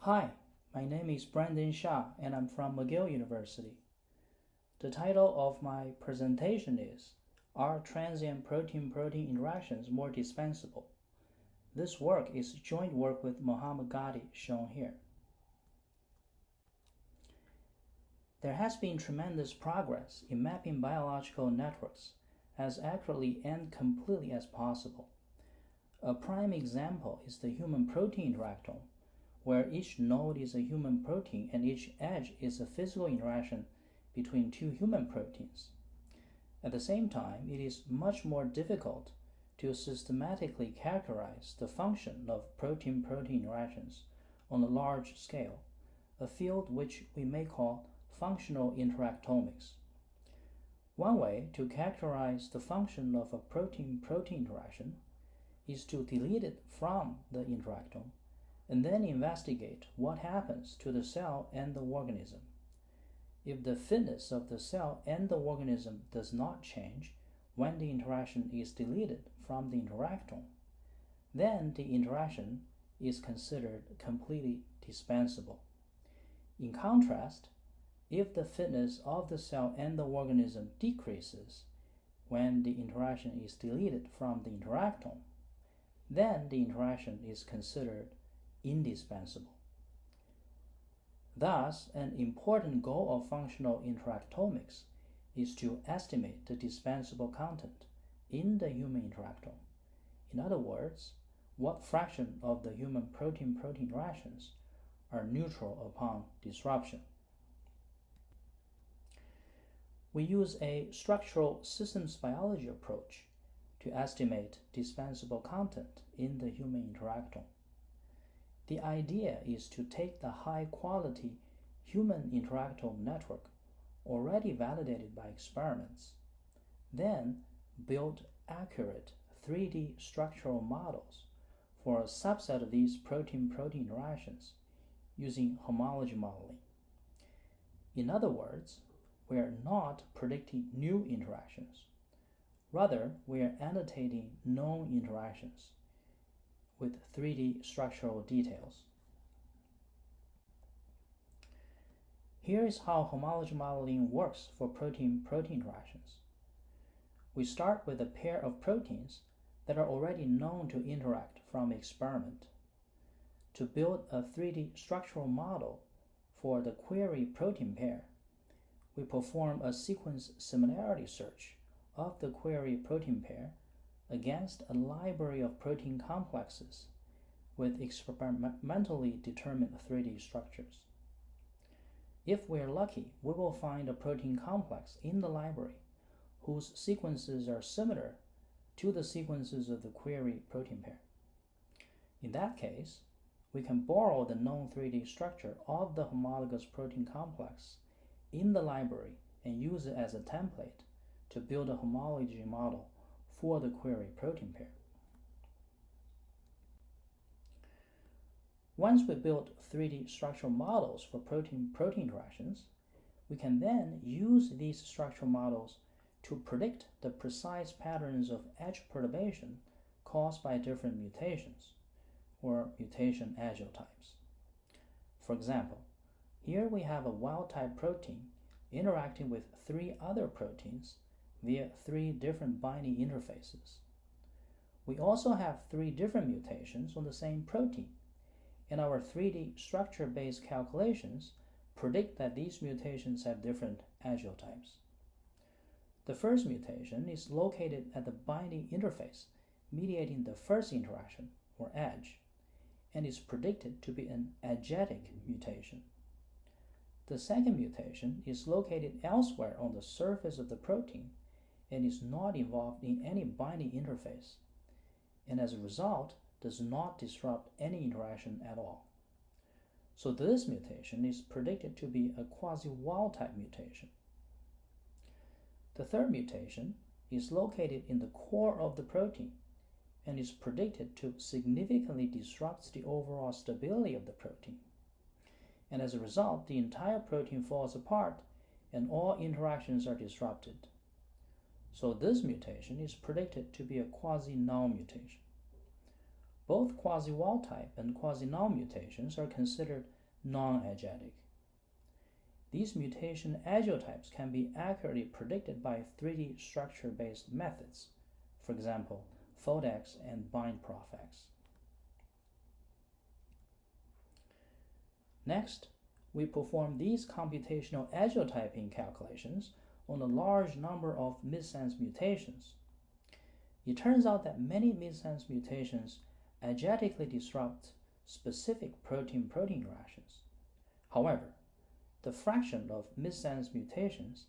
Hi, my name is Brandon Xia and I'm from McGill University. The title of my presentation is Are Transient Protein-Protein Interactions More Dispensable? This work is joint work with Mohammad Ghadi, shown here. There has been tremendous progress in mapping biological networks as accurately and completely as possible. A prime example is the human protein interactome, where each node is a human protein and each edge is a physical interaction between two human proteins. At the same time, it is much more difficult to systematically characterize the function of protein-protein interactions on a large scale, a field which we may call functional interactomics. One way to characterize the function of a protein-protein interaction is to delete it from the interactome and then investigate what happens to the cell and the organism. If the fitness of the cell and the organism does not change when the interaction is deleted from the interactome, then the interaction is considered completely dispensable. In contrast, if the fitness of the cell and the organism decreases when the interaction is deleted from the interactome, then the interaction is considered indispensable. Thus, an important goal of functional interactomics is to estimate the dispensable content in the human interactome. In other words, what fraction of the human protein-protein interactions are neutral upon disruption. We use a structural systems biology approach to estimate dispensable content in the human interactome. The idea is to take the high-quality human interactome network already validated by experiments, then build accurate 3D structural models for a subset of these protein-protein interactions using homology modeling. In other words, we are not predicting new interactions. Rather, we are annotating known interactions with 3D structural details. Here is how homology modeling works for protein-protein interactions. We start with a pair of proteins that are already known to interact from experiment. To build a 3D structural model for the query protein pair, we perform a sequence similarity search of the query protein pair against a library of protein complexes with experimentally determined 3D structures. If we are lucky, we will find a protein complex in the library whose sequences are similar to the sequences of the query protein pair. In that case, we can borrow the known 3D structure of the homologous protein complex in the library and use it as a template to build a homology model for the query protein pair. Once we build 3D structural models for protein-protein interactions, we can then use these structural models to predict the precise patterns of edge perturbation caused by different mutations, or mutation agiotypes. For example, here we have a wild-type protein interacting with 3 other proteins via 3 different binding interfaces. We also have 3 different mutations on the same protein, and our 3D structure-based calculations predict that these mutations have different agiotypes. The first mutation is located at the binding interface mediating the first interaction, or edge, and is predicted to be an agetic mutation. The second mutation is located elsewhere on the surface of the protein and is not involved in any binding interface, and as a result does not disrupt any interaction at all. So this mutation is predicted to be a quasi-wild-type mutation. The third mutation is located in the core of the protein and is predicted to significantly disrupt the overall stability of the protein. And as a result, the entire protein falls apart and all interactions are disrupted. So this mutation is predicted to be a quasi-null mutation. both quasi-wild type and quasi-null mutations are considered non-agetic. These mutation agiotypes can be accurately predicted by 3D structure-based methods, for example, FoldX and BindProfX. Next, we perform these computational agiotyping calculations on a large number of missense mutations. It turns out that many missense mutations agetically disrupt specific protein-protein interactions. However, the fraction of missense mutations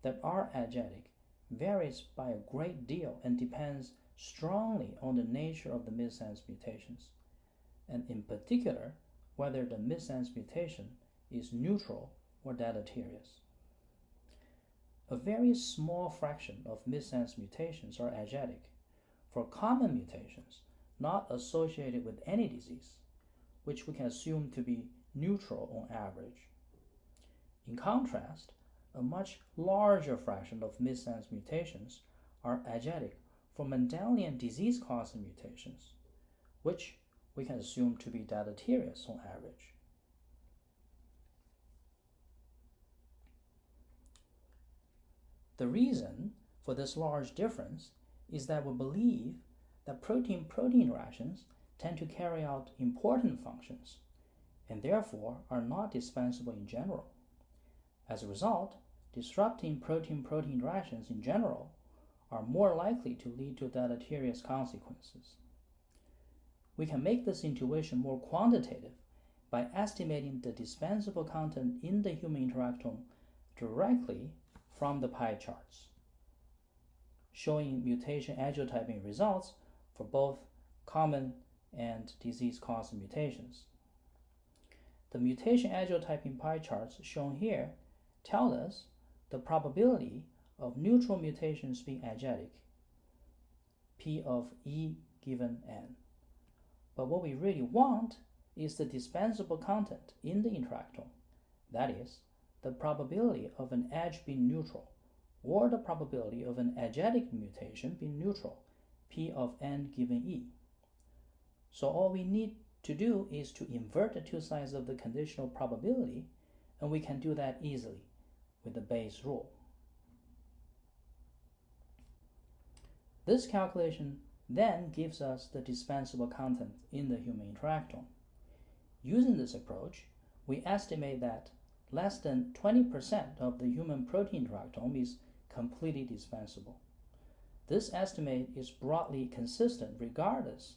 that are agetic varies by a great deal and depends strongly on the nature of the missense mutations, and in particular, whether the missense mutation is neutral or deleterious. A very small fraction of missense mutations are agetic for common mutations not associated with any disease, which we can assume to be neutral on average. In contrast, a much larger fraction of missense mutations are agetic for Mendelian disease-causing mutations, which we can assume to be deleterious on average. The reason for this large difference is that we believe that protein-protein interactions tend to carry out important functions and therefore are not dispensable in general. As a result, disrupting protein-protein interactions in general are more likely to lead to deleterious consequences. We can make this intuition more quantitative by estimating the dispensable content in the human interactome directly from the pie charts, showing mutation agiotyping results for both common and disease-causing mutations. The mutation agiotyping pie charts shown here tell us the probability of neutral mutations being agetic, P of E given N. But what we really want is the dispensable content in the interactome, that is, the probability of an edge being neutral, or the probability of an agetic mutation being neutral, P of N given E. So all we need to do is to invert the two sides of the conditional probability, and we can do that easily with the Bayes rule. This calculation then gives us the dispensable content in the human interactome. Using this approach, we estimate that less than 20% of the human protein interactome is completely dispensable. This estimate is broadly consistent regardless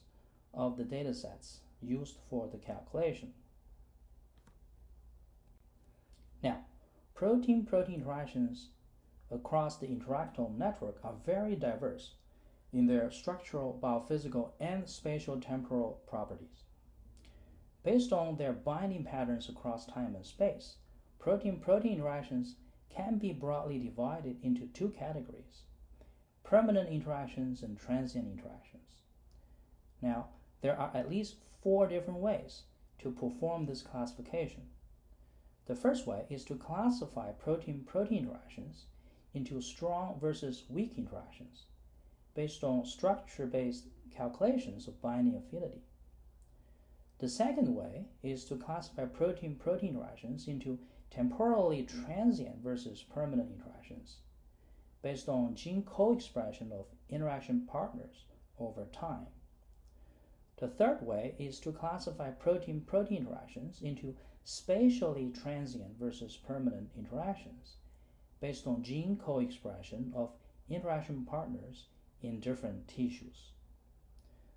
of the datasets used for the calculation. Now, protein-protein interactions across the interactome network are very diverse in their structural, biophysical, and spatial-temporal properties. Based on their binding patterns across time and space, protein-protein interactions can be broadly divided into two categories: permanent interactions and transient interactions. Now, there are at least 4 different ways to perform this classification. The first way is to classify protein-protein interactions into strong versus weak interactions based on structure-based calculations of binding affinity. The second way is to classify protein-protein interactions into temporally transient versus permanent interactions based on gene co-expression of interaction partners over time. The third way is to classify protein-protein interactions into spatially transient versus permanent interactions based on gene co-expression of interaction partners in different tissues.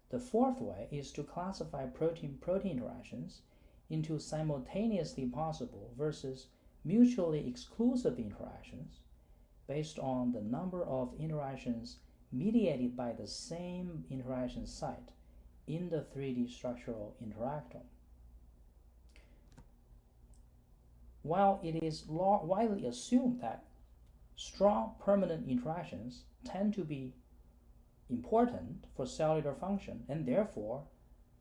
The fourth way is to classify protein-protein interactions into simultaneously possible versus mutually exclusive interactions based on the number of interactions mediated by the same interaction site in the 3D structural interactome. While it is widely assumed that strong permanent interactions tend to be important for cellular function and therefore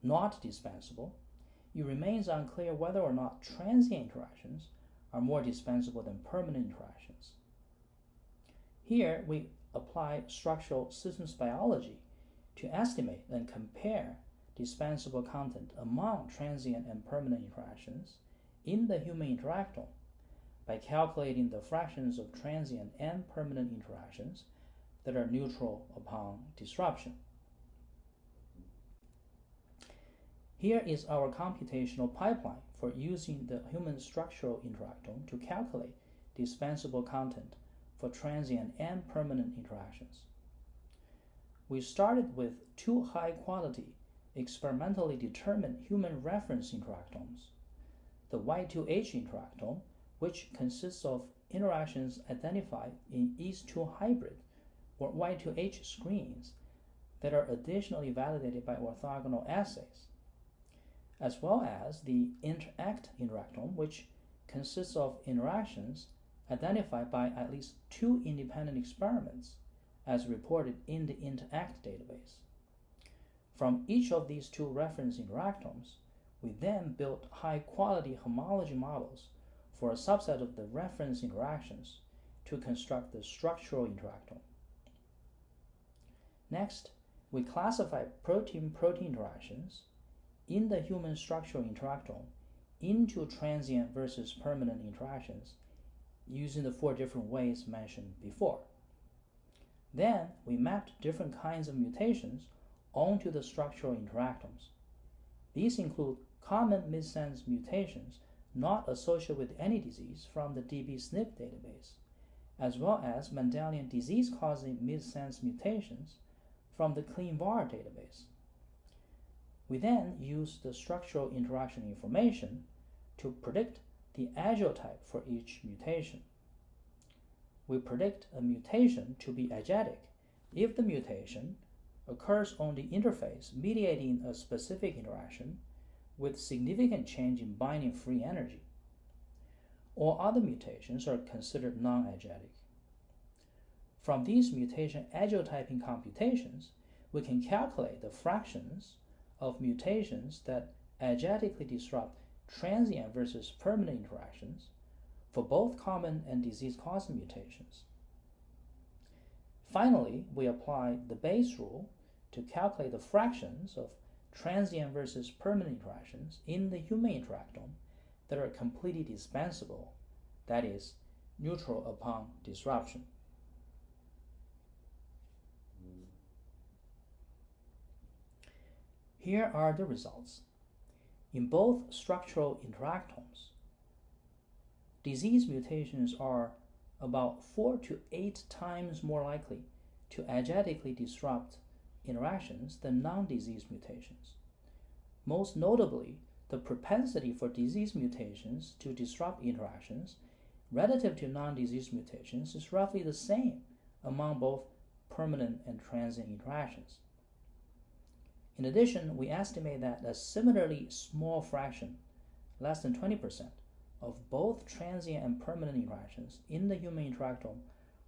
not dispensable, it remains unclear whether or not transient interactions are more dispensable than permanent interactions. Here we apply structural systems biology to estimate and compare dispensable content among transient and permanent interactions in the human interactome by calculating the fractions of transient and permanent interactions that are neutral upon disruption. Here is our computational pipeline for using the human structural interactome to calculate dispensable content for transient and permanent interactions. We started with two high-quality, experimentally determined human reference interactomes, the Y2H interactome, which consists of interactions identified in EASE-2 hybrid or Y2H screens that are additionally validated by orthogonal assays, as well as the INTERACT interactome, which consists of interactions identified by at least two independent experiments as reported in the INTERACT database. From each of these two reference interactomes, we then built high-quality homology models for a subset of the reference interactions to construct the structural interactome. Next, we classified protein-protein interactions in the human structural interactome into transient versus permanent interactions using the four different ways mentioned before. Then we mapped different kinds of mutations onto the structural interactomes. These include common missense mutations not associated with any disease from the dbSNP database, as well as Mendelian disease-causing missense mutations from the CleanVar database. We then use the structural interaction information to predict the agiotype for each mutation. We predict a mutation to be agetic if the mutation occurs on the interface mediating a specific interaction with significant change in binding free energy. All other mutations are considered non-agetic. From these mutation agiotyping computations, we can calculate the fractions of mutations that agetically disrupt transient versus permanent interactions for both common and disease-causing mutations. Finally, we apply the Bayes rule to calculate the fractions of transient versus permanent interactions in the human interactome that are completely dispensable, that is, neutral upon disruption. Here are the results. In both structural interactomes, disease mutations are about 4 to 8 times more likely to agetically disrupt interactions than non-disease mutations. Most notably, the propensity for disease mutations to disrupt interactions relative to non-disease mutations is roughly the same among both permanent and transient interactions. In addition, we estimate that a similarly small fraction, less than 20%, of both transient and permanent interactions in the human interactome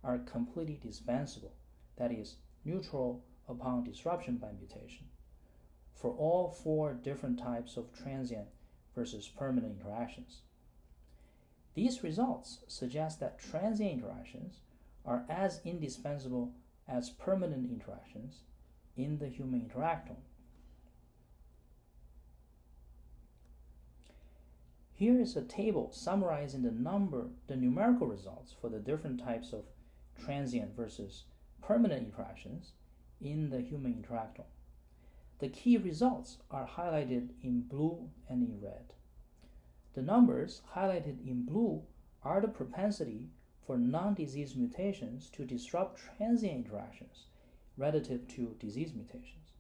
are completely dispensable, that is, neutral upon disruption by mutation, for all 4 different types of transient versus permanent interactions. These results suggest that transient interactions are as indispensable as permanent interactions in the human interactome. Here is a table summarizing the numerical results for the different types of transient versus permanent interactions in the human interactome. The key results are highlighted in blue and in red. The numbers highlighted in blue are the propensity for non-disease mutations to disrupt transient interactions relative to disease mutations.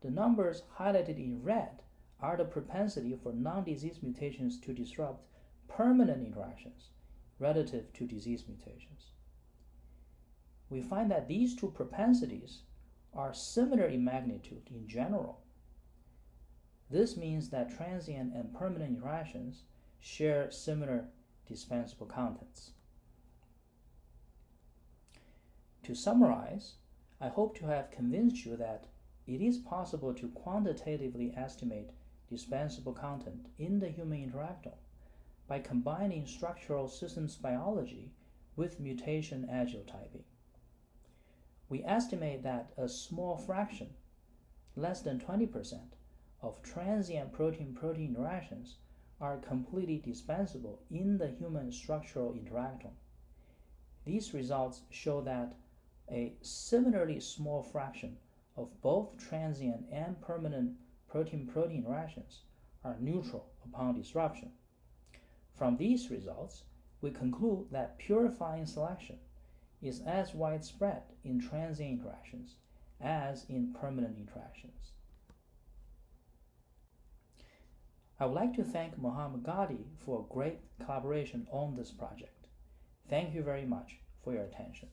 The numbers highlighted in red are the propensity for non-disease mutations to disrupt permanent interactions relative to disease mutations. We find that these two propensities are similar in magnitude in general. This means that transient and permanent interactions share similar dispensable contents. To summarize, I hope to have convinced you that it is possible to quantitatively estimate dispensable content in the human interactome by combining structural systems biology with mutation agiotyping. We estimate that a small fraction, less than 20% of transient protein-protein interactions are completely dispensable in the human structural interactome. These results show that a similarly small fraction of both transient and permanent protein-protein interactions are neutral upon disruption. From these results, we conclude that purifying selection is as widespread in transient interactions as in permanent interactions. I would like to thank Mohammed Ghadi for great collaboration on this project. Thank you very much for your attention.